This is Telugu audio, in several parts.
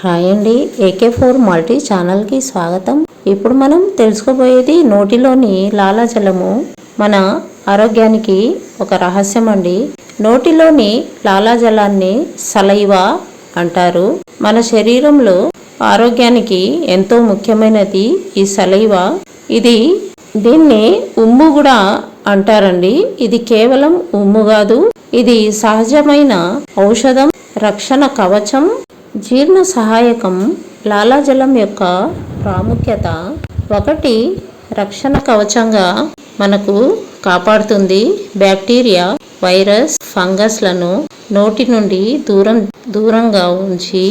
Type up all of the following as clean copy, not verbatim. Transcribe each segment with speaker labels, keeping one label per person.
Speaker 1: హాయ్ అండి, AK4 మల్టీ ఛానల్కి స్వాగతం. ఇప్పుడు మనం తెలుసుకోబోయేది నోటిలోని లాలాజలము మన ఆరోగ్యానికి ఒక రహస్యం అండి. నోటిలోని లాలాజలాన్ని సలైవా అంటారు. మన శరీరంలో ఆరోగ్యానికి ఎంతో ముఖ్యమైనది ఈ సలైవా. దీన్ని ఉమ్ము కూడా అంటారండి. ఇది కేవలం ఉమ్ము కాదు, ఇది సహజమైన ఔషధం, రక్షణ కవచం, జీర్ణ సహాయకం. లాలాజలం యొక్క ప్రాముఖ్యత: 1. రక్షణ కవచంగా మనకు కాపాడుతుంది. బ్యాక్టీరియా, వైరస్, ఫంగస్లను నోటి నుండి దూరంగా ఉంచి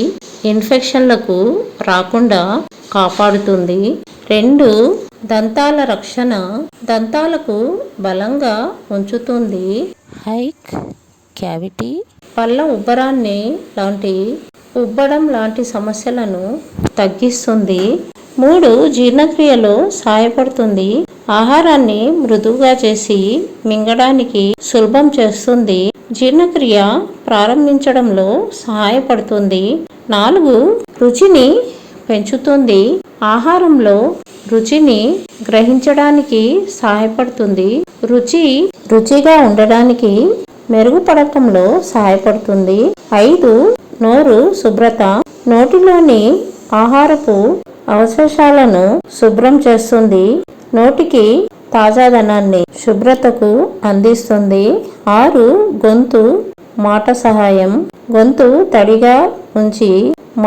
Speaker 1: ఇన్ఫెక్షన్లకు రాకుండా కాపాడుతుంది. 2. దంతాల రక్షణ, దంతాలకు బలంగా ఉంచుతుంది. హైక్ క్యావిటీ, పళ్ళ ఉబ్బడం లాంటి సమస్యలను తగ్గిస్తుంది. 3. జీర్ణక్రియలో సహాయపడుతుంది. ఆహారాన్ని మృదువుగా చేసి మింగడానికి సులభం చేస్తుంది. జీర్ణక్రియ ప్రారంభించడంలో సహాయపడుతుంది. 4. రుచిని పెంచుతుంది. ఆహారంలో రుచిని గ్రహించడానికి సహాయపడుతుంది. రుచిగా ఉండడానికి మెరుగుపడటంలో సహాయపడుతుంది. 5. నోరు శుభ్రత, నోటిలోని ఆహారపు అవశేషాలను శుభ్రం చేస్తుంది. నోటికి తాజాదనాన్ని, శుభ్రతకు అందిస్తుంది. 6. గొంతు మాట సహాయం, గొంతు తడిగా ఉంచి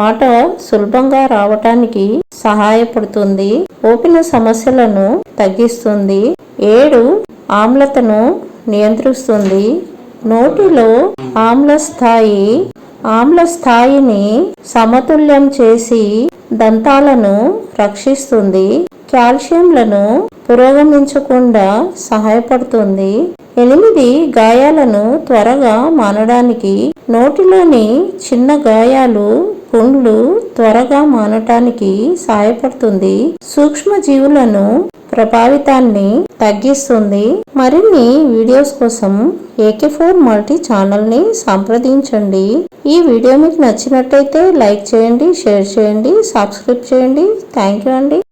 Speaker 1: మాట సులభంగా రావటానికి సహాయపడుతుంది. ఊపిన సమస్యలను తగ్గిస్తుంది. 7. ఆమ్లతను నియంత్రిస్తుంది. నోటిలో ఆమ్ల స్థాయిని సమతుల్యం చేసి దంతాలను రక్షిస్తుంది. కాల్షియంలను పురోగమించకుండా సహాయపడుతుంది. 8. గాయాలను త్వరగా మానడానికి, నోటిలోని చిన్న గాయాలు, పుండ్లు త్వరగా మానటానికి సహాయపడుతుంది. సూక్ష్మజీవులను ప్రభావితాన్ని తగ్గిస్తుంది. మరిన్ని వీడియోస్ కోసం AK4 మల్టీ ఛానల్ని సంప్రదించండి. ఈ వీడియో మీకు నచ్చినట్టయితే లైక్ చేయండి, షేర్ చేయండి, సబ్స్క్రైబ్ చేయండి. థ్యాంక్ యూ అండి.